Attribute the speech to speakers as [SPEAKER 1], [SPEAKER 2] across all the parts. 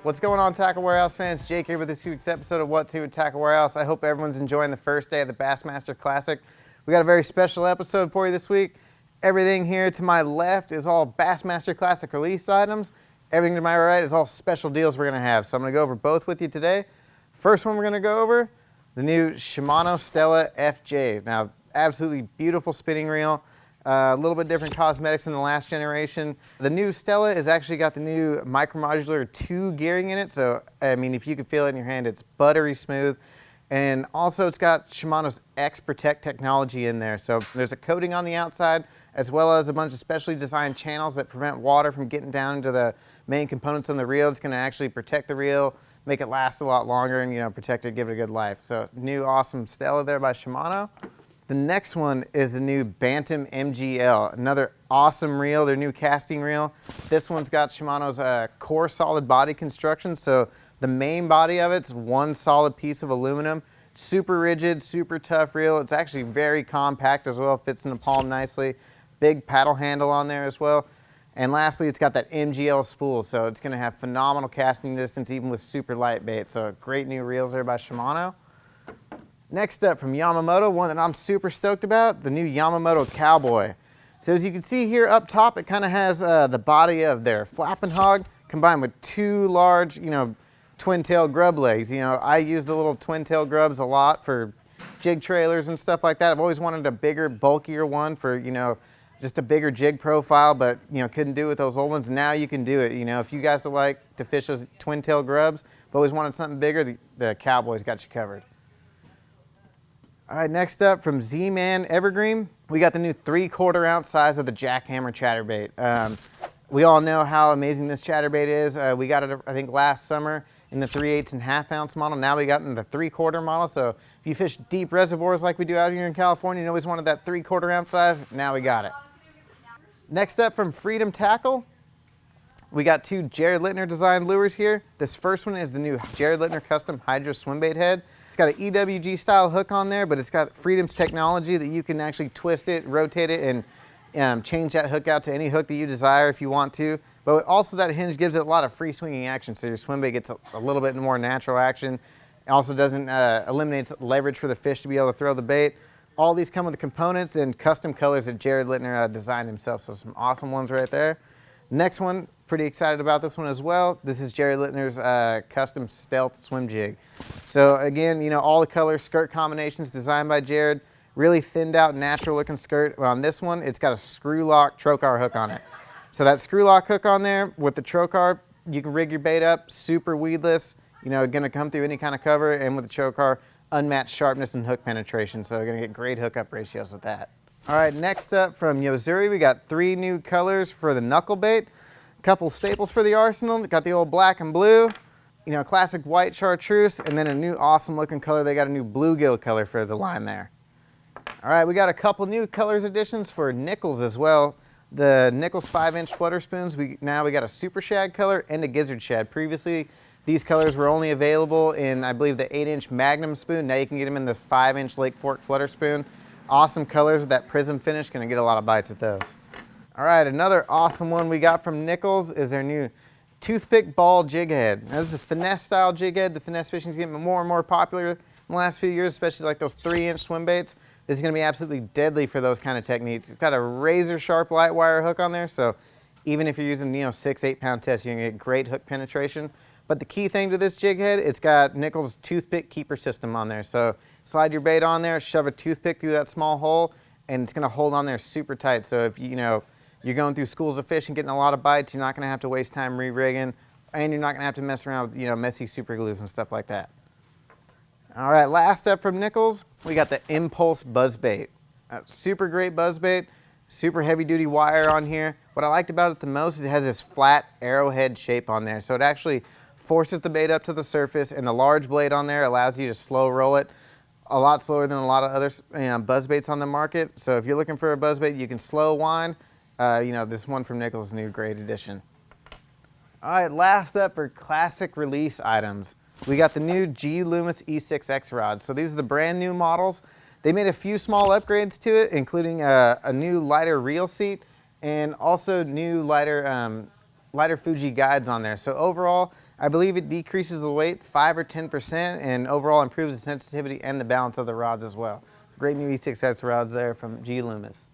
[SPEAKER 1] What's going on, Tackle Warehouse fans? Jake here with this week's episode of What's New at Tackle Warehouse. I hope everyone's enjoying the first day of the Bassmaster Classic. We got a very special episode for you this week. Everything here to my left is all Bassmaster Classic release items. Everything to my right is all special deals we're going to have. So I'm going to go over both with you today. First one we're going to go over, the new Shimano Stella FJ. Now, absolutely beautiful spinning reel. A little bit different cosmetics than the last generation. The new Stella has actually got the new Micromodular 2 gearing in it. So, I mean, if you can feel it in your hand, it's buttery smooth. And also it's got Shimano's X Protect technology in there. So there's a coating on the outside, as well as a bunch of specially designed channels that prevent water from getting down into the main components on the reel. It's gonna actually protect the reel, make it last a lot longer, and, you know, protect it, give it a good life. So new awesome Stella there by Shimano. The next one is the new Bantam MGL, another awesome reel, their new casting reel. This one's got Shimano's core solid body construction, so the main body of it's one solid piece of aluminum, super rigid, super tough reel. It's actually very compact as well, fits in the palm nicely. Big paddle handle on there as well. And lastly, it's got that MGL spool, so it's gonna have phenomenal casting distance even with super light bait. So great new reels there by Shimano. Next up from Yamamoto, one that I'm super stoked about, the new Yamamoto Cowboy. So as you can see here up top, it kind of has the body of their flapping hog combined with two large, twin tail grub legs. I use the little twin tail grubs a lot for jig trailers and stuff like that. I've always wanted a bigger, bulkier one for, just a bigger jig profile, but, couldn't do it with those old ones. Now you can do it. If you guys like to fish those twin tail grubs, but always wanted something bigger, the Cowboy's got you covered. All right, next up from Z-Man Evergreen, we got the new 3/4 ounce size of the jackhammer chatterbait. We all know how amazing this chatterbait is. We got it, I think, last summer in the 3/8 and 1/2 ounce model. Now we got it in the 3/4 model. So if you fish deep reservoirs like we do out here in California, you always wanted that 3/4 ounce size. Now we got it. Next up from Freedom Tackle, we got two Jared Littner designed lures here. This first one is the new Jared Littner Custom Hydro Swimbait Head. It's got an EWG style hook on there, but it's got Freedom's technology that you can actually twist it, rotate it, and change that hook out to any hook that you desire if you want to. But also that hinge gives it a lot of free swinging action, so your swimbait gets a little bit more natural action. It also doesn't eliminates leverage for the fish to be able to throw the bait. All these come with the components and custom colors that Jared Littner designed himself, so some awesome ones right there. Next one, pretty excited about this one as well. This is Jared Littner's custom stealth swim jig. So again, all the color skirt combinations designed by Jared. Really thinned out, natural looking skirt. But on this one, it's got a screw lock trocar hook on it. So that screw lock hook on there with the trocar, you can rig your bait up, super weedless. Gonna come through any kind of cover, and with the trocar, unmatched sharpness and hook penetration. So you're gonna get great hookup ratios with that. All right, next up from Yo-Zuri, we got 3 new colors for the knuckle bait. Couple staples for the arsenal. Got the old black and blue, classic white chartreuse, and then a new awesome looking color. They got a new bluegill color for the line there. All right, we got a couple new colors additions for Nichols as well. The Nichols 5-inch flutter spoons, now we got a super shad color and a gizzard shad. Previously, these colors were only available in, I believe, the 8-inch Magnum spoon. Now you can get them in the 5-inch Lake Fork flutter spoon. Awesome colors with that prism finish. Gonna get a lot of bites with those. All right, another awesome one we got from Nichols is their new toothpick ball jig head. Now, this is a finesse style jig head. The finesse fishing is getting more and more popular in the last few years, especially like those 3-inch swim baits. This is gonna be absolutely deadly for those kind of techniques. It's got a razor sharp light wire hook on there, so even if you're using 6-8 pound tests, you're gonna get great hook penetration. But the key thing to this jig head, it's got Nichols toothpick keeper system on there. So slide your bait on there, shove a toothpick through that small hole, and it's gonna hold on there super tight. So if you're going through schools of fish and getting a lot of bites, you're not gonna have to waste time re-rigging, and you're not gonna have to mess around with messy super glues and stuff like that. All right, last up from Nichols, we got the Impulse Buzzbait. Super great buzzbait, super heavy duty wire on here. What I liked about it the most is it has this flat arrowhead shape on there. So it actually forces the bait up to the surface, and the large blade on there allows you to slow roll it a lot slower than a lot of other buzz baits on the market. So if you're looking for a buzz bait, you can slow wind. This one from Nichols is a new great addition. All right, last up for classic release items. We got the new Loomis E6X rod. So these are the brand new models. They made a few small upgrades to it, including a new lighter reel seat and also new lighter lighter Fuji guides on there. So overall, I believe it decreases the weight 5 or 10% and overall improves the sensitivity and the balance of the rods as well. Great new E6X rods there from Loomis.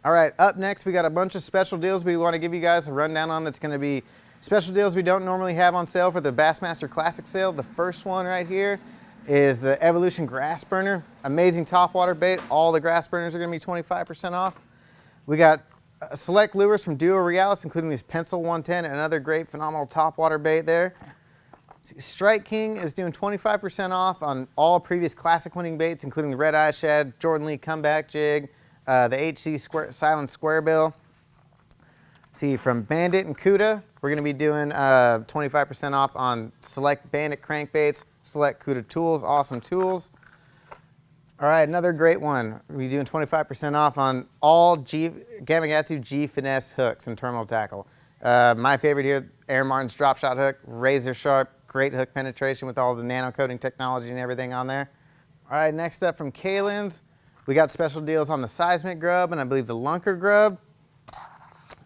[SPEAKER 1] All right, up next we got a bunch of special deals we want to give you guys a rundown on. That's going to be special deals we don't normally have on sale for the Bassmaster Classic sale. The first one right here is the Evolution Grass Burner. Amazing topwater bait. All the grass burners are going to be 25% off. We got select lures from Duo Realis, including these Pencil 110 and another great phenomenal topwater bait there. Strike King is doing 25% off on all previous classic winning baits, including the Red Eye Shad, Jordan Lee Comeback Jig, the HC Silent Square Bill. See, from Bandit and Cotta, we're going to be doing 25% off on select Bandit crankbaits, select Cotta tools, awesome tools. All right, another great one. We're doing 25% off on all Gamakatsu G Finesse hooks and terminal tackle. My favorite here, Aaron Martin's drop shot hook, razor sharp, great hook penetration with all the nano coating technology and everything on there. All right, next up from Kalen's, we got special deals on the Seismic Grub and I believe the Lunker Grub.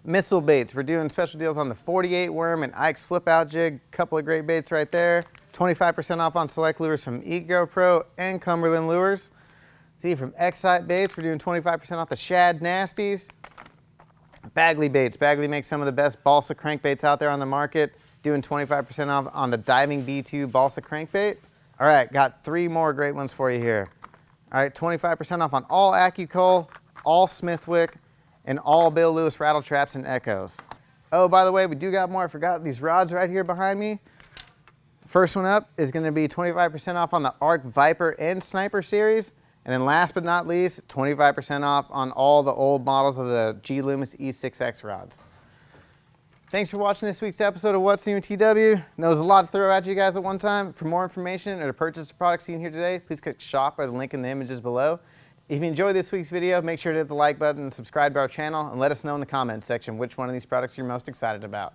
[SPEAKER 1] Missile baits, we're doing special deals on the 48 worm and Ike's flip out jig. Couple of great baits right there. 25% off on select lures from Ego Pro and Cumberland Lures. See, from Excite Baits, we're doing 25% off the Shad Nasties. Bagley Baits, Bagley makes some of the best balsa crankbaits out there on the market. Doing 25% off on the Diving B2 balsa crankbait. All right, got 3 more great ones for you here. All right, 25% off on all AccuCole, all Smithwick, and all Bill Lewis rattle traps and echoes. Oh, by the way, we do got more. I forgot these rods right here behind me. First one up is going to be 25% off on the Arc Viper and Sniper series. And then last but not least, 25% off on all the old models of the Loomis E6X rods. Thanks for watching this week's episode of What's New WNTW. There was a lot to throw at you guys at one time. For more information or to purchase the products seen here today, please click shop or the link in the images below. If you enjoyed this week's video, make sure to hit the like button and subscribe to our channel and let us know in the comments section which one of these products you're most excited about.